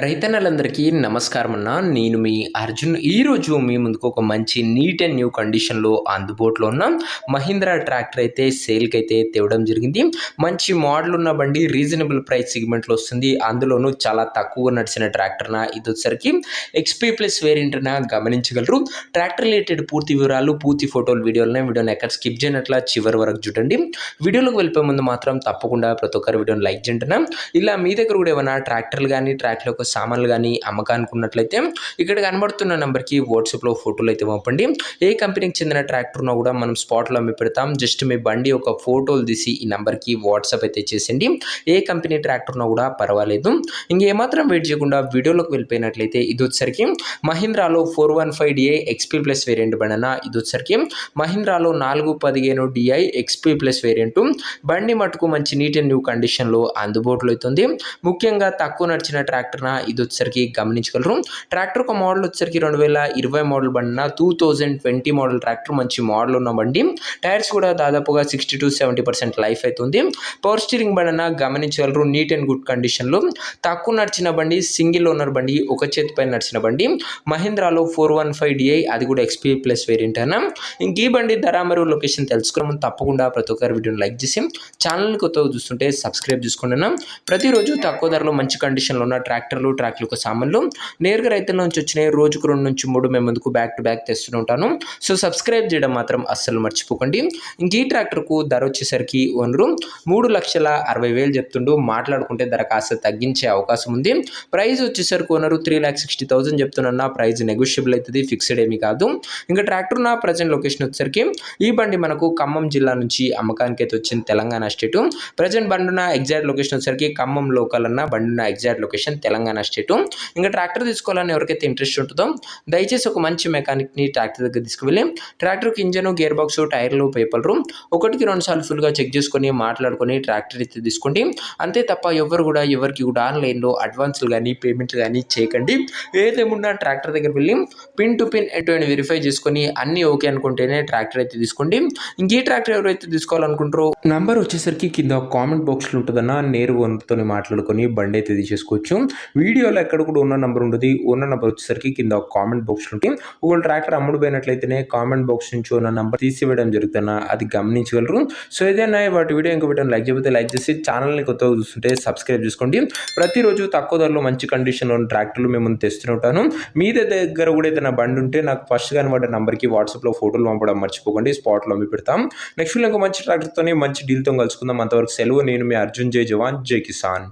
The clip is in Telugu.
రైతన్నలందరికీ నమస్కారం అన్న. నేను మీ అర్జున్. ఈరోజు మీ ముందుకు ఒక మంచి నీట్ అండ్ న్యూ కండిషన్‌లో అందుబాటులో ఉన్న మహీంద్రా ట్రాక్టర్ అయితే సేల్‌కి అయితే తేవడం జరిగింది. మంచి మోడల్ ఉన్న బండి రీజనబుల్ ప్రైస్ సెగ్మెంట్‌లో వస్తుంది. అందులోనూ చాలా తక్కువ నడిచిన ట్రాక్టర్‌న ఇదొచ్చేసరికి ఎక్స్‌పీ ప్లస్ వేరియంట్‌న గమనించగలరు. ట్రాక్టర్ రిలేటెడ్ పూర్తి వివరాలు, పూర్తి ఫోటోలు, వీడియోని ఎక్కడ స్కిప్ చేయనట్ల చివరి వరకు చూడండి. వీడియోలోకి వెళ్ళిపోయే ముందు మాత్రం తప్పకుండా ప్రతి ఒక్కరు వీడియోని లైక్ చేయండి అన్న. ఇలా మీ దగ్గర కూడా ఏమైనా ట్రాక్టర్లు కానీ ట్రాక్‌లో సామాన్లు కానీ అమ్మకానికి ఉన్నట్లయితే ఇక్కడ కనబడుతున్న నెంబర్కి వాట్సాప్లో ఫోటోలు అయితే పంపండి. ఏ కంపెనీకి చెందిన ట్రాక్టర్ ఉన్నా కూడా మనం స్పాట్లో అమ్మి పెడతాం. జస్ట్ మీ బండి ఒక ఫోటోలు తీసి ఈ నెంబర్కి వాట్సాప్ అయితే చేసేయండి. ఏ కంపెనీ ట్రాక్టర్ ఉన్నా కూడా పర్వాలేదు. ఇంకేమాత్రం వెయిట్ చేయకుండా వీడియోలోకి వెళ్ళిపోయినట్లయితే ఇది వచ్చేసరికి మహీంద్రాలో 415DI ఎక్స్పీ ప్లస్ వేరియంట్ బండి అన్న. ఇది వచ్చేసరికి మహీంద్రాలో 415DI ఎక్స్పీ ప్లస్ వేరియంట్ బండి మటుకు మంచి నీట్ అండ్ న్యూ కండిషన్లో అందుబాటులో అవుతుంది. ముఖ్యంగా తక్కువ నడిచిన ట్రాక్టర్న ఇది వచ్చేసరికి గమనించగలరు. ట్రాక్టర్ ఒక మోడల్ వచ్చేసరికి 2020 మోడల్ బండిన 2020 మోడల్ ట్రాక్టర్ మంచి మోడల్ ఉన్న బండి. టైర్స్ కూడా దాదాపుగా 60-70% లైఫ్ అవుతుంది. పవర్ స్టీరింగ్ బండి అన్న గమనించగలరు. నీట్ అండ్ గుడ్ కండిషన్లో తక్కువ నడిచిన బండి, సింగిల్ ఓనర్ బండి, ఒక చేతిపై నడిచిన బండి మహీంద్రాలో 415DI, అది కూడా ఎక్స్పీ ప్లస్ వేరియంట్ అన్న. ఇంక ఈ బండి ధర మరియు లొకేషన్ తెలుసుకున్నాము. తప్పకుండా ప్రతి ఒక్కరు వీడియోని లైక్ చేసి ఛానల్ని కొత్తగా చూస్తుంటే సబ్స్క్రైబ్ చేసుకోండి అన్న. ప్రతిరోజు తక్కువ ధరలో మంచి కండిషన్లో ఉన్న ట్రాక్టర్లకు సామాన్లు నేరుగా రైతుల నుంచి వచ్చినాయి. రోజుకు 2 నుంచి 3 మేము ముందుకు బ్యాక్ టు బ్యాక్ తెస్తూనే ఉంటాను. సో సబ్స్క్రైబ్ చేయడం మాత్రం అస్సలు మర్చిపోకండి. ఇంక ఈ ట్రాక్టర్కు ధర వచ్చేసరికి ఓనరు 3,60,000 చెప్తుండు. మాట్లాడుకుంటే ధర కాస్త తగ్గించే అవకాశం ఉంది. ప్రైస్ వచ్చేసరికి ఓనరు 3,60,000 చెప్తున్నా. ప్రైస్ నెగోషియబుల్ అవుతుంది, ఫిక్స్డ్ ఏమీ కాదు. ఇంకా ట్రాక్టర్ నా ప్రజెంట్ లొకేషన్ వచ్చేసరికి ఈ బండి మనకు ఖమ్మం జిల్లా నుంచి అమ్మకానికి అయితే వచ్చింది, తెలంగాణ స్టేటు. ప్రజెంట్ బండున్న ఎగ్జాక్ట్ లొకేషన్ వచ్చేసరికి ఖమ్మం లోకల్ అన్న. బండున్న ఎగ్జాక్ట్ లొకేషన్ తెలంగాణ స్టేటు. ఇంకా ట్రాక్టర్ తీసుకోవాలని ఎవరికైతే ఇంట్రెస్ట్ ఉంటుందో దయచేసి ఒక మంచి మెకానిక్ని ట్రాక్టర్ దగ్గర తీసుకువెళ్ళి ట్రాక్టర్కి ఇంజను, గేర్ బాక్స్, టైర్లు, పేపర్లు 1-2 సార్లు ఫుల్గా చెక్ చేసుకొని మాట్లాడుకొని ట్రాక్టర్ అయితే తీసుకోండి. అంతే తప్ప ఎవరికి కూడా ఆన్లైన్లో అడ్వాన్స్లు కానీ పేమెంట్లు కానీ చేయకండి. ఏదేమున్నా ట్రాక్టర్ దగ్గర వెళ్ళి పిన్ టు పిన్ ఎటువంటి వెరిఫై చేసుకొని అన్నీ ఓకే అనుకుంటేనే ట్రాక్టర్ అయితే తీసుకోండి. ఇంక ఈ ట్రాక్టర్ ఎవరైతే తీసుకోవాలనుకుంటారో నంబర్ వచ్చేసరికి కింద కామెంట్ బాక్స్లో ఉంటుందన్న. నేరు ఓనర్తో మాట్లాడుకొని బండి అయితే తీసేసుకోవచ్చు. వీడియోలో ఎక్కడ కూడా ఉన్న నెంబర్ ఉంటుంది. ఉన్న నెంబర్ వచ్చేసరికి కింద కామెంట్ బాక్స్లో ఉంటుంది. ఒకవేళ ట్రాక్టర్ అమ్ముడు పోయినట్లయితేనే కామెంట్ బాక్స్ నుంచి ఉన్న నెంబర్ తీసివేయడం జరుగుతున్నా, అది గమనించగలరు. సో ఏదైనా వాటి వీడియో ఇంకా వీడియో లైక్ చేయకపోతే లైక్ చేసి ఛానల్ని కొత్తగా చూస్తుంటే సబ్స్క్రైబ్ చేసుకోండి. ప్రతిరోజు తక్కువ ధరలో మంచి కండిషన్లో ఉన్న ట్రాక్టర్లు మేము తెస్తూనే ఉంటాను. మీ దగ్గర కూడా ఏదైనా బండి ఉంటే నాకు ఫస్ట్ కానీ వాటి నెంబర్కి వాట్సాప్లో ఫోటోలు పంపడం మర్చిపోకండి. స్పాట్లో అమ్మి పెడతాం. నెక్స్ట్ ఇంకో మంచి ట్రాక్టర్తో మంచి డీల్తో కలుసుకుందాం. అంతవరకు సెలవు. నేను మీ అర్జున్. జై జవాన్, జై కిసాన్.